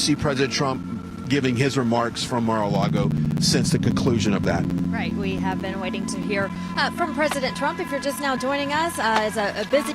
see President Trump giving his remarks from Mar-a-Lago since the conclusion of that. Right. We have been waiting to hear from President Trump. If you're just now joining us, it's a busy...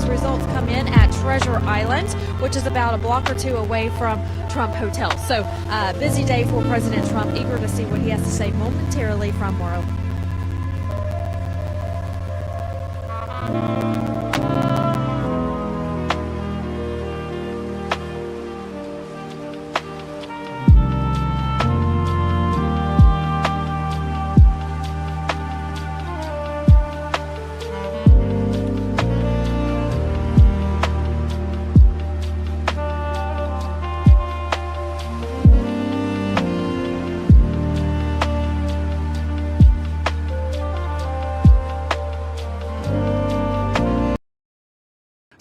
results come in at Treasure Island, which is about a block or two away from Trump Hotel. So busy day for President Trump, eager to see what he has to say momentarily from Mar-a-Lago.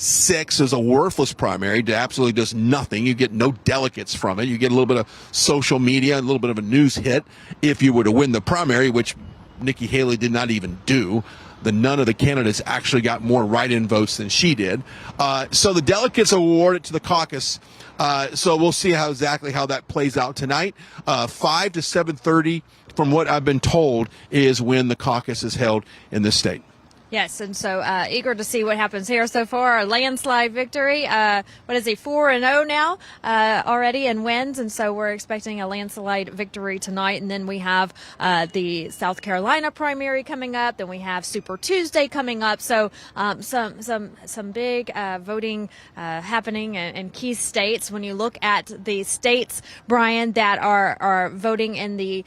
Six is a worthless primary. It absolutely does nothing. You get no delegates from it. You get a little bit of social media, a little bit of a news hit if you were to win the primary, which Nikki Haley did not even do. None of the candidates actually got more write-in votes than she did. So the delegates awarded to the caucus. So we'll see exactly how that plays out tonight. 5 to 7:30, from what I've been told, is when the caucus is held in this state. Yes, and so eager to see what happens here. So far, a landslide victory. What is he, 4-0 now already in wins, and so we're expecting a landslide victory tonight. And then we have the South Carolina primary coming up. Then we have Super Tuesday coming up. So some big voting happening in key states. When you look at the states, Brian, that are voting in the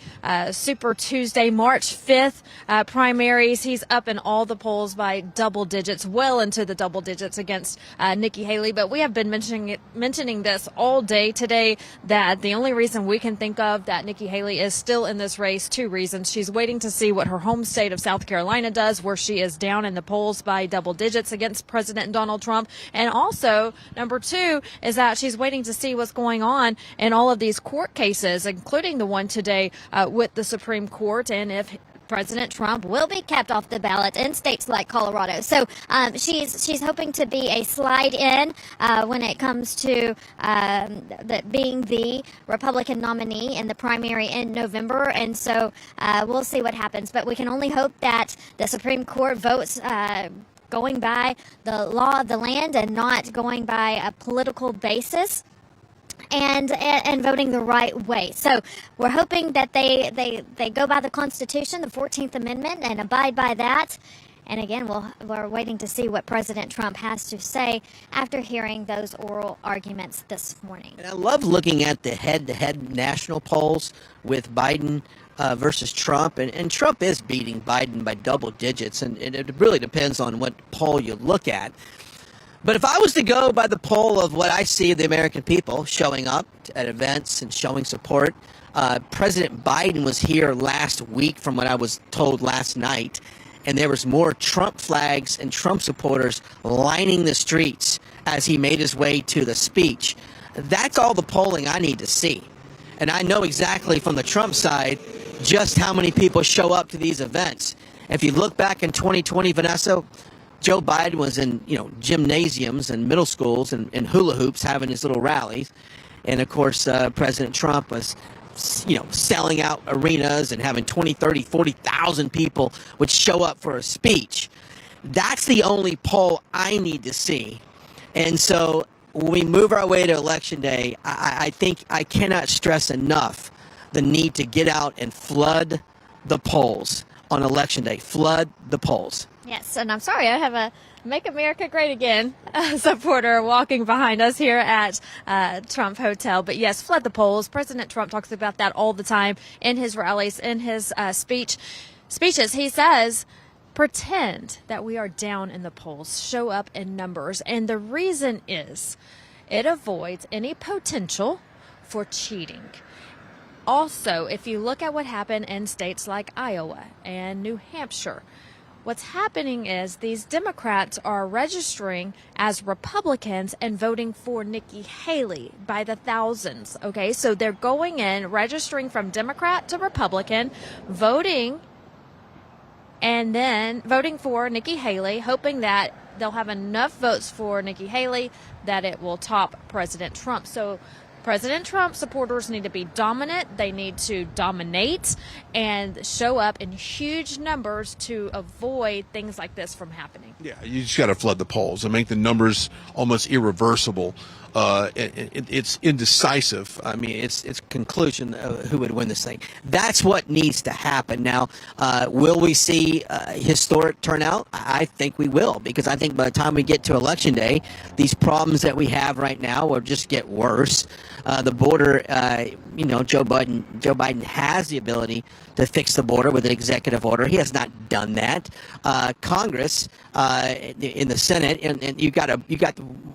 Super Tuesday, March 5th primaries, he's up in all the polls by double digits, well into the double digits against Nikki Haley. But we have been mentioning this all day today, that the only reason we can think of that Nikki Haley is still in this race, two reasons. She's waiting to see what her home state of South Carolina does, where she is down in the polls by double digits against President Donald Trump. And also, number two, is that she's waiting to see what's going on in all of these court cases, including the one today with the Supreme Court, and if President Trump will be kept off the ballot in states like Colorado. So she's hoping to be a slide in when it comes to being the Republican nominee in the primary in November. And so we'll see what happens. But we can only hope that the Supreme Court votes going by the law of the land and not going by a political basis, and voting the right way. So we're hoping that they go by the Constitution, the 14th Amendment, and abide by that. And again, we're waiting to see what President Trump has to say after hearing those oral arguments this morning. And I love looking at the head-to-head national polls with Biden versus Trump. And Trump is beating Biden by double digits. And it really depends on what poll you look at. But if I was to go by the poll of what I see of the American people showing up at events and showing support, President Biden was here last week from what I was told last night, and there was more Trump flags and Trump supporters lining the streets as he made his way to the speech. That's all the polling I need to see. And I know exactly from the Trump side just how many people show up to these events. If you look back in 2020, Vanessa, Joe Biden was in, gymnasiums and middle schools and hula hoops having his little rallies. And, of course, President Trump was, selling out arenas and having 20, 30, 40,000 people would show up for a speech. That's the only poll I need to see. And so when we move our way to Election Day, I think I cannot stress enough the need to get out and flood the polls on Election Day. Flood the polls. Yes, and I'm sorry, I have a Make America Great Again supporter walking behind us here at Trump Hotel. But yes, flood the polls. President Trump talks about that all the time in his rallies, in his speeches. He says, pretend that we are down in the polls, show up in numbers. And the reason is it avoids any potential for cheating. Also, if you look at what happened in states like Iowa and New Hampshire, what's happening is these Democrats are registering as Republicans and voting for Nikki Haley by the thousands. Okay, so they're going in, registering from Democrat to Republican, voting, and then voting for Nikki Haley, hoping that they'll have enough votes for Nikki Haley that it will top President Trump. So President Trump supporters need to be dominant. They need to dominate and show up in huge numbers to avoid things like this from happening. Yeah, you just got to flood the polls and make the numbers almost irreversible. It's indecisive. I mean, it's conclusion of who would win this thing. That's what needs to happen. Now, will we see historic turnout? I think we will, because I think by the time we get to Election Day, these problems that we have right now will just get worse. The border, Joe Biden has the ability to fix the border with an executive order. He has not done that. Congress, in the Senate, and you got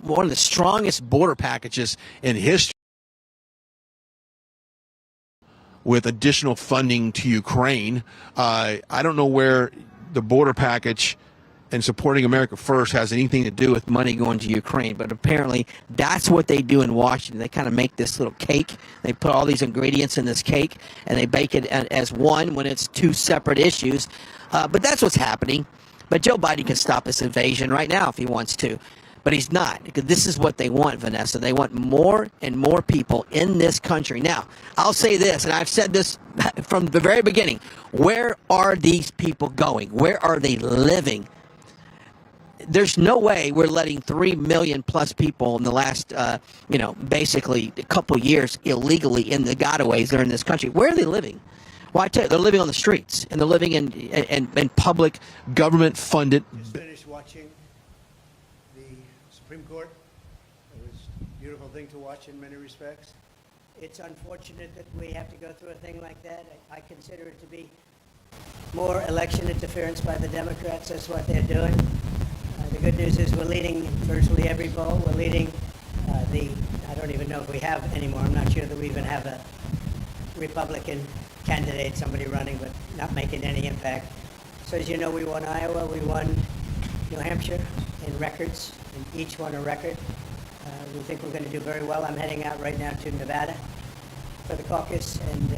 one of the strongest border packages in history, with additional funding to Ukraine. I don't know where the border package and supporting America First has anything to do with money going to Ukraine, but apparently that's what they do in Washington. They kind of make this little cake. They put all these ingredients in this cake, and they bake it as one when it's two separate issues. But that's what's happening. But Joe Biden can stop this invasion right now if he wants to. But he's not, because this is what they want, Vanessa. They want more and more people in this country. Now, I'll say this, and I've said this from the very beginning. Where are these people going? Where are they living? There's no way we're letting 3 million plus people in the last, basically a couple years illegally in the gotaways that are in this country. Where are they living? Well, I tell you, they're living on the streets, and they're living in public government-funded. Just finished watching the Supreme Court. It was a beautiful thing to watch in many respects. It's unfortunate that we have to go through a thing like that. I consider it to be more election interference by the Democrats. That's what they're doing. The good news is we're leading virtually every poll. We're leading I don't even know if we have anymore. I'm not sure that we even have a Republican candidate, somebody running, but not making any impact. So as you know, we won Iowa, we won New Hampshire in records, and each won a record. We think we're going to do very well. I'm heading out right now to Nevada for the caucus, and